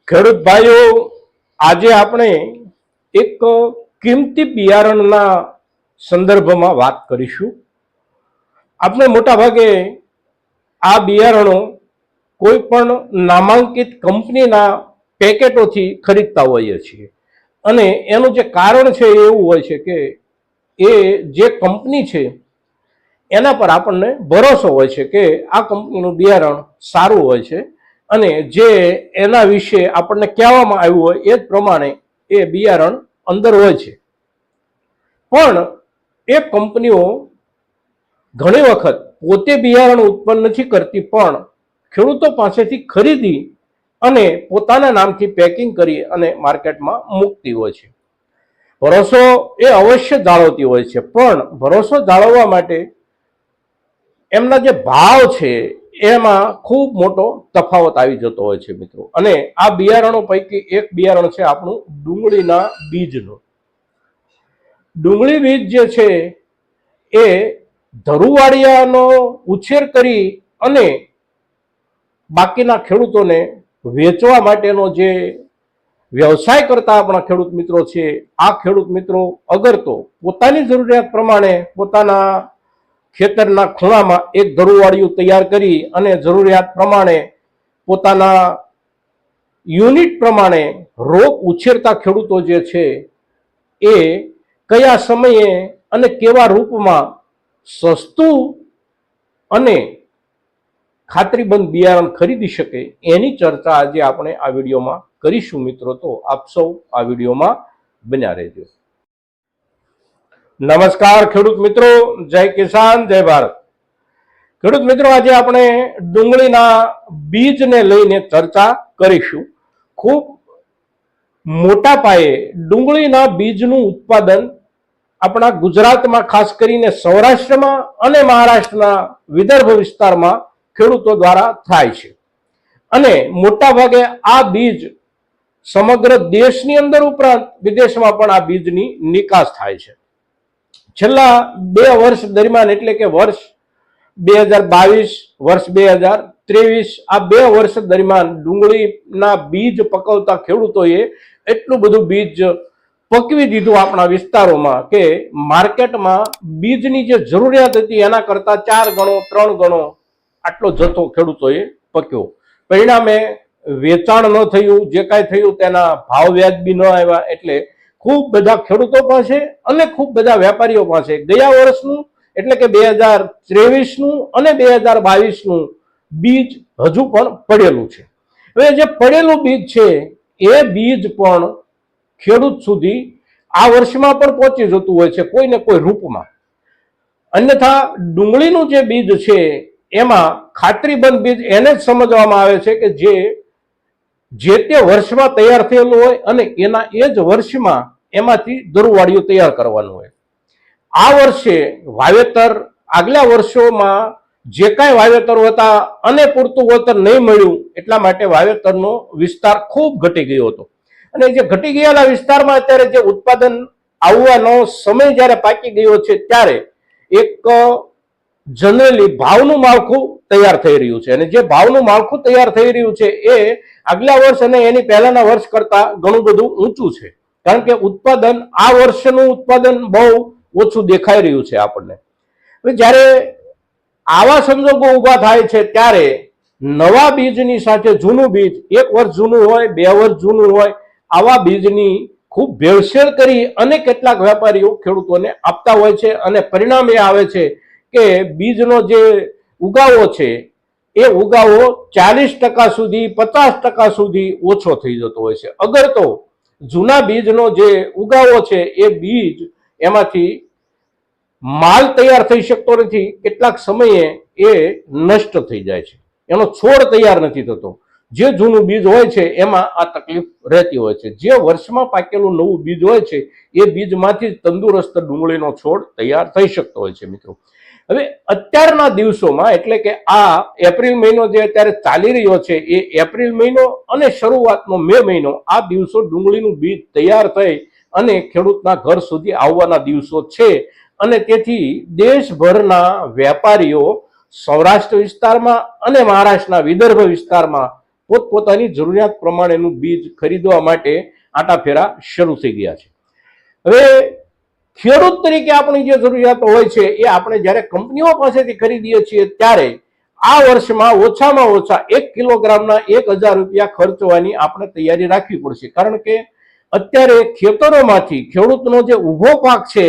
ખેડૂત ભાઈઓ, આજે આપણે એક કિંમતી બિયારણના સંદર્ભમાં વાત કરીશું. આપણે મોટા ભાગે આ બિયારણો કોઈ પણ નામાંકિત કંપનીના પેકેટોથી ખરીદતા હોઈએ છીએ, અને એનું જે કારણ છે એ એવું હોય છે કે એ જે કંપની છે એના પર આપણને ભરોસો હોય છે કે આ કંપનીનું બિયારણ સારું હોય છે, અને જે એના વિશે આપણને કહેવામાં આવ્યું હોય એ જ પ્રમાણે એ બિયારણ અંદર હોય છે. પણ એ કંપનીઓ ઘણી વખત પોતે બિયારણ ઉત્પન્ન નથી કરતી, પણ ખેડૂતો પાસેથી ખરીદી અને પોતાના નામથી પેકિંગ કરી અને માર્કેટમાં મૂકતી હોય છે. ભરોસો એ અવશ્ય જાળવતી હોય છે, પણ ભરોસો જાળવવા માટે એમના જે ભાવ છે એમાં ખૂબ મોટો તફાવત આવી જતો હોય છે મિત્રો. અને આ બિયારણો પૈકી એક બિયારણ છે આપણું ડુંગળીના બીજનું. ડુંગળી બીજ જે છે એ ધરુવાળિયાનો ઉછેર કરી અને બાકીના ખેડૂતોને વેચવા માટેનો જે વ્યવસાય કરતા આપણા ખેડૂત મિત્રો છે, આ ખેડૂત મિત્રો અગર તો પોતાની જરૂરિયાત પ્રમાણે પોતાના ખેતરના ખૂણામાં એક ધરુવાળિયું તૈયાર કરી અને જરૂરિયાત પ્રમાણે પોતાના યુનિટ પ્રમાણે રોપ ઉછેરતા ખેડૂતો જે છે એ કયા સમયે અને કેવા રૂપમાં સસ્તું અને ખાતરીબંધ બિયારણ ખરીદી શકે એની ચર્ચા આજે આપણે આ વિડીયોમાં કરીશું મિત્રો. તો આપ સૌ આ વિડીયોમાં બન્યા રહેજો. નમસ્કાર ખેડૂત મિત્રો, જય કિસાન, જય ભારત. ખેડૂત મિત્રો, આજે આપણે ડુંગળીના બીજને લઈને ચર્ચા કરીશું. ખૂબ મોટા પાયે ડુંગળીના બીજનું ઉત્પાદન આપણા ગુજરાતમાં, ખાસ કરીને સૌરાષ્ટ્રમાં અને મહારાષ્ટ્રના વિદર્ભ વિસ્તારમાં ખેડૂતો દ્વારા થાય છે. અને મોટા ભાગે આ બીજ સમગ્ર દેશની અંદર ઉપરાંત વિદેશમાં પણ આ બીજની નિકાસ થાય છે. છેલ્લા 2 વર્ષ દરમિયાન, એટલે કે વર્ષ 2022, વર્ષ 2023, આ 2 વર્ષ દરમિયાન ડુંગળીના બીજ પકવતા ખેડૂતોએ એટલું બધું બીજ પકવી દીધું આપણા વિસ્તારોમાં કે માર્કેટમાં બીજની જે જરૂરિયાત હતી એના કરતા 4 ગણો 3 ગણો આટલો જથ્થો ખેડૂતોએ પક્યો. પરિણામે વેચાણ ન થયું, જે કાંઈ થયું તેના ભાવ વ્યાજબી ન આવ્યા, એટલે ખૂબ બધા ખેડૂતો પાસે અને ખૂબ બધા વેપારીઓ પાસે ગયા વર્ષનું, એટલે કે 2023નું અને 2022નું બીજ હજુ પણ પડેલું છે. હવે જે પડેલું બીજ છે એ બીજ પણ ખેડૂત સુધી આ વર્ષમાં પણ પહોંચી જતું હોય છે કોઈ ને કોઈ રૂપમાં. અન્યથા ડુંગળીનું જે બીજ છે એમાં ખાતરીબંધ બીજ એને જ સમજવામાં આવે છે કે જે તે વર્ષમાં તૈયાર થયેલું હોય અને એના એ જ વર્ષમાં એમાંથી ધરુવાળિયું તૈયાર કરવાનું હોય. આ વર્ષે વાવેતર આગલા વર્ષોમાં જે કાંઈ વાવેતર હતા અને પૂરતું વળતર નહીં મળ્યું, એટલા માટે વાવેતરનો વિસ્તાર ખૂબ ઘટી ગયો હતો. અને જે ઘટી ગયેલા વિસ્તારમાં અત્યારે જે ઉત્પાદન આવવાનો સમય જ્યારે પાકી ગયો છે ત્યારે એક જનરલી ભાવનું માળખું તૈયાર થઈ રહ્યું છે. અને જે ભાવનું માળખું તૈયાર થઈ રહ્યું છે એ આગલા વર્ષ અને એની પહેલાના વર્ષ કરતા ઘણું બધું ઊંચું છે, કારણ કે ઉત્પાદન આ વર્ષનું ઉત્પાદન બહુ ઓછું દેખાઈ રહ્યું છે આપણને. જ્યારે આવા સંજોગો ઊભા થાય છે ત્યારે નવા બીજની સાથે જૂનું બીજ, 1 વર્ષ જૂનું હોય, 2 વર્ષ જૂનું હોય, આવા બીજની ખૂબ ભેળસેળ કરી અને કેટલાક વેપારીઓ ખેડૂતોને આપતા હોય છે. અને પરિણામ એ આવે છે કે બીજનો જે ઉગાવો છે એ ઉગાવો 40% સુધી, 50% સુધી ઓછો થઈ જતો હોય છે. અગર તો જૂના બીજનો જે ઉગાવો છે એ બીજ એમાંથી માલ તૈયાર થઈ શકતો નથી, કેટલાક સમયે એ નષ્ટ થઈ જાય છે, એનો છોડ તૈયાર નથી થતો. જે જૂનું બીજ હોય છે એમાં આ તકલીફ રહેતી હોય છે. જે વર્ષમાં પાકેલું નવું બીજ હોય છે એ બીજમાંથી જ તંદુરસ્ત ડુંગળીનો છોડ તૈયાર થઈ શકતો હોય છે મિત્રો. હવે અત્યારના દિવસોમાં, એટલે કે આ એપ્રિલ મહિનો જે અત્યારે ચાલી રહ્યો છે એ એપ્રિલ મહિનો અને શરૂઆતનો મે મહિનો, આ દિવસો ડુંગળીનું બીજ તૈયાર થઈ અને ખેડૂતના ઘર સુધી આવવાના દિવસો છે. અને તેથી દેશભરના વેપારીઓ સૌરાષ્ટ્ર વિસ્તારમાં અને મહારાષ્ટ્રના વિદર્ભ વિસ્તારમાં પોતપોતાની જરૂરિયાત પ્રમાણેનું બીજ ખરીદવા માટે આટાફેરા શરૂ થઈ ગયા છે. હવે ખેડૂત તરીકે આપણી જે જરૂરિયાતો હોય છે એ આપણે જ્યારે કંપનીઓ પાસેથી ખરીદીએ છીએ ત્યારે આ વર્ષમાં ઓછામાં ઓછા 1 કિલોગ્રામના 1000 રૂપિયા ખર્ચવાની આપણે તૈયારી રાખવી પડશે. કારણ કે અત્યારે ખેતરોમાંથી ખેડૂતનો જે ઊભો પાક છે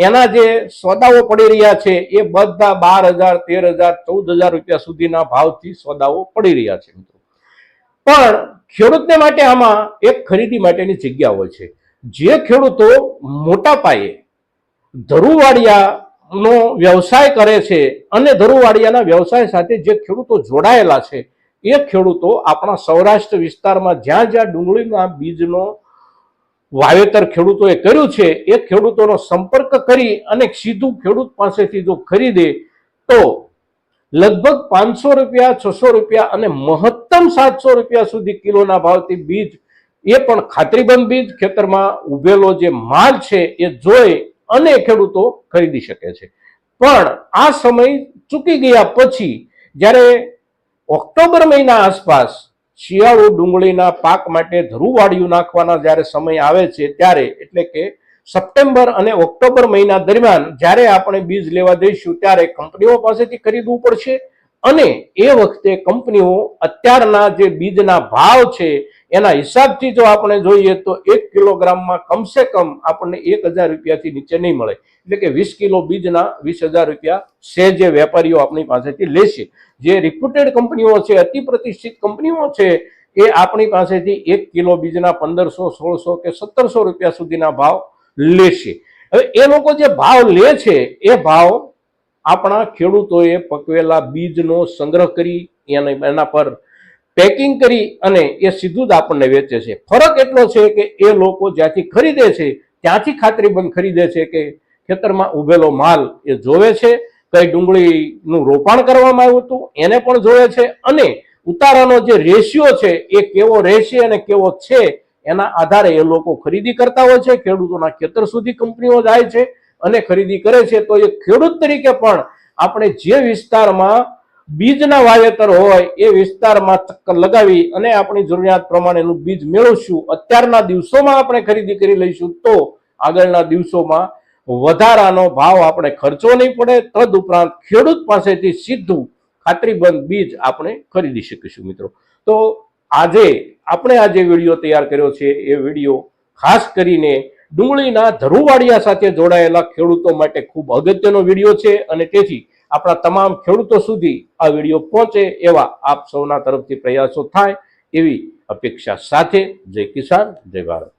એના જે સોદાઓ પડી રહ્યા છે એ બધા 12,000, 13,000, 14,000 રૂપિયા સુધીના ભાવથી સોદાઓ પડી રહ્યા છે. પણ ખેડૂતને માટે આમાં એક ખરીદી માટેની જગ્યા હોય છે. જે ખેડૂતો મોટા પાયે ધરુવાડિયાનો વ્યવસાય કરે છે અને ધરુવાડિયાના વ્યવસાય સાથે જે ખેડૂતો જોડાયેલા છે એ ખેડૂતો આપણા સૌરાષ્ટ્ર વિસ્તારમાં જ્યાં જ્યાં ડુંગળીના બીજનો વાવેતર ખેડૂતોએ કર્યું છે એ ખેડૂતોનો સંપર્ક કરી અને સીધું ખેડૂત પાસેથી જો ખરીદે તો લગભગ 500 રૂપિયા, 600 રૂપિયા અને મહત્તમ 700 રૂપિયા સુધી કિલોના ભાવથી બીજ, એ પણ ખાતરીબંધ બીજ, ખેતરમાં ઉભેલો જે માલ છે એ જોઈ અને ખેડૂતો ખરીદી શકે છે. પણ આ સમય ચૂકી ગયા પછી જ્યારે ઓક્ટોબર મહિના આસપાસ શિયાળુ ડુંગળીના પાક માટે ધરુવાડિયું નાખવાના જ્યારે સમય આવે છે ત્યારે, એટલે કે સપ્ટેમ્બર અને ઓક્ટોબર મહિના દરમિયાન જ્યારે આપણે બીજ લેવા જઈશું ત્યારે કંપનીઓ પાસેથી ખરીદવું પડશે. અને એ વખતે કંપનીઓ અત્યારના જે બીજના ભાવ છે એના હિસાબથી જો આપણે જોઈએ તો 1 કિલોગ્રામમાં કમસે કમ આપણને 1000 રૂપિયાથી નીચે નહીં મળે. એટલે કે 20 કિલો બીજના 20,000 રૂપિયા છે જે વેપારીઓ આપણી પાસેથી લેશે. જે રિપ્યુટેડ કંપનીઓ છે, અતિ પ્રતિષ્ઠિત કંપનીઓ છે, એ આપણી પાસેથી 1 કિલો બીજના 1500, 1600 કે 1700 રૂપિયા સુધીના ભાવ લેશે. હવે એ લોકો જે ભાવ લે છે એ ભાવ આપણા ખેડૂતોએ પકવેલા બીજનો સંગ્રહ કરી એના પર પેકિંગ કરી અને એ સીધું જ આપણને વેચે છે. ફરક એટલો છે કે એ લોકો જ્યાંથી ખરીદે છે ત્યાંથી ખાતરીબંધ ખરીદે છે કે ખેતરમાં ઉભેલો માલ એ જોવે છે, કઈ ડુંગળીનું રોપાણ કરવામાં આવ્યું હતું એને પણ જોવે છે, અને ઉતારાનો જે રેશિયો છે એ કેવો રહેશે અને કેવો છે એના આધારે એ લોકો ખરીદી કરતા હોય છે. ખેડૂતોના ખેતર સુધી કંપનીઓ જાય છે અને ખરીદી કરે છે. તો એ ખેડૂત તરીકે પણ આપણે જે વિસ્તારમાં બીજના વાવેતર હોય એ વિસ્તારમાં ચક્કર લગાવી અને આપણી જરૂરિયાત પ્રમાણેનું બીજ મેળવશું. અત્યારના દિવસોમાં આપણે ખરીદી કરી લઈશું તો આગળના દિવસોમાં વધારાનો ભાવ આપણે ખર્ચવો નહીં પડે. તદ ઉપરાંત ખેડૂત પાસેથી સીધું ખાતરીબંધ બીજ આપણે ખરીદી શકીશું. મિત્રો, તો આજે આપણે આ જે વિડીયો તૈયાર કર્યો છે એ વિડીયો ખાસ કરીને ડુંગળીના ધરુવાડિયા સાથે જોડાયેલા ખેડૂતો માટે ખૂબ અગત્યનો વિડીયો છે અને તેથી આપણા તમામ ખેડૂતો સુધી આ વિડીયો પહોંચે એવા આપ સૌના તરફથી પ્રયાસો થાય એવી અપેક્ષા સાથે જય કિસાન, જય ભારત.